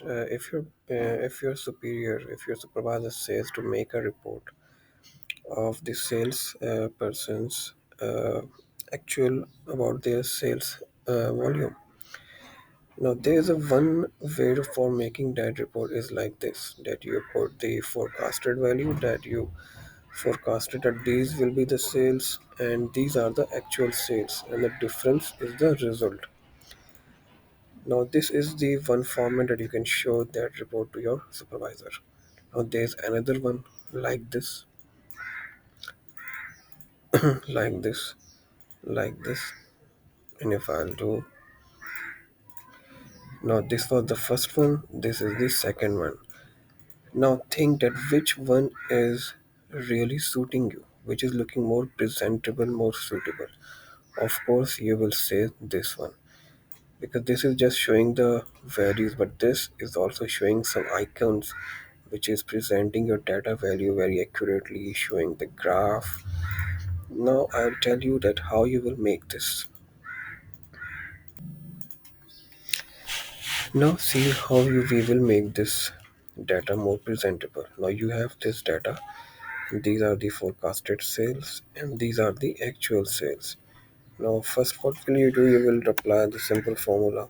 If your superior, if your supervisor says to make a report of the sales person's actual about their sales volume. Now there is a one way for making that report is like this, that you put the forecasted value, that you forecasted that these will be the sales and these are the actual sales and the difference is the result. Now this is the one format that you can show that report to your supervisor. Now there's another one like this, like this, like this. And if I'll do, now this was the first one, this is the second one. Now think that which one is really suiting you, which is looking more presentable, more suitable. Of course, you will say this one because this is just showing the values, but this is also showing some icons which is presenting your data value very accurately, showing the graph. Now I'll tell you that how you will make this. Now see how we will make this data more presentable. Now you have this data. These are the forecasted sales and these are the actual sales. Now first what will you do? You will apply the simple formula.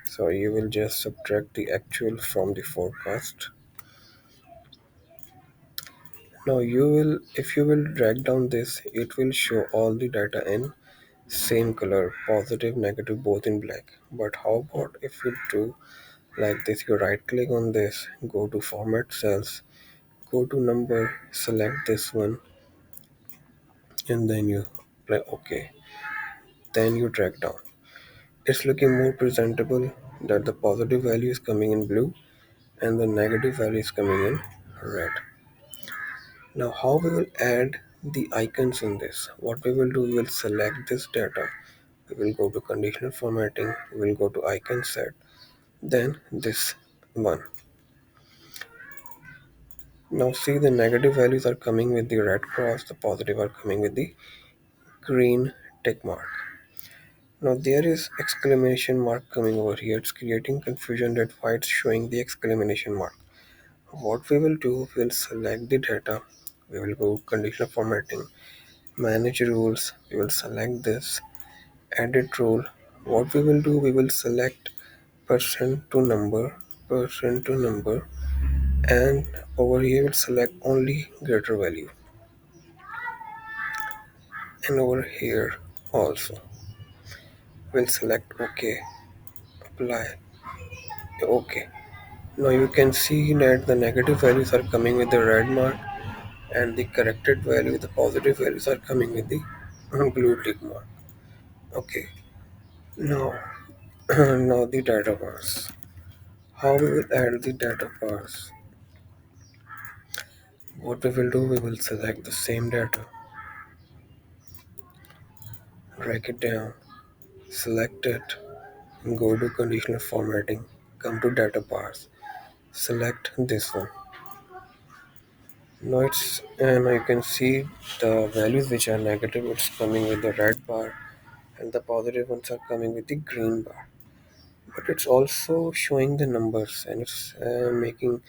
So you will just subtract the actual from the forecast. Now you will, if you will drag down this, it will show all the data in same color, positive, negative, both in black. But how about if you do like this? You right click on this, go to format cells, go to number, select this one, and then you apply OK. Then you drag down. It's looking more presentable that the positive value is coming in blue and the negative value is coming in red. Now how we will add the icons in this? What we will do, we will select this data. We will go to conditional formatting, we will go to icon set, then this one. Now see the negative values are coming with the red cross, the positive are coming with the green tick mark. Now there is exclamation mark coming over here. It's creating confusion that why it's showing the exclamation mark. What we will do, we'll select the data. We will go conditional formatting, manage rules. We will select this, edit rule. What we will do, we will select percent to number, and over here we'll select only greater value. And over here also, we'll select OK, apply, OK. Now you can see that the negative values are coming with the red mark and the corrected value, the positive values are coming with the blue tick mark. Okay. Now, now the data bars. How we will add the data bars? What we will do, we will select the same data, drag it down, select it, go to conditional formatting, come to data bars, select this one. Now now you can see the values which are negative, it's coming with the red bar, and the positive ones are coming with the green bar. But it's also showing the numbers and it's making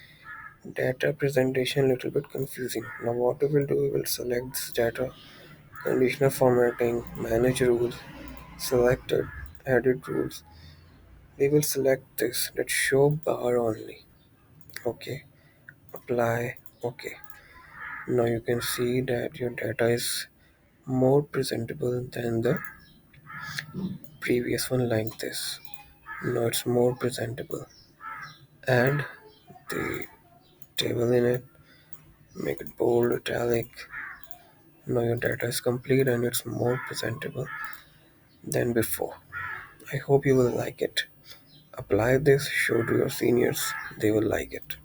data presentation a little bit confusing. Now what we will do, we will select this data, conditional formatting, manage rules, select it, edit rules. We will select this, that show bar only. Okay, apply, okay. Now you can see that your data is more presentable than the previous one like this. Now it's more presentable. Add the table in it, make it bold, italic. Now your data is complete and it's more presentable than before. I hope you will like it. Apply this, show to your seniors, they will like it.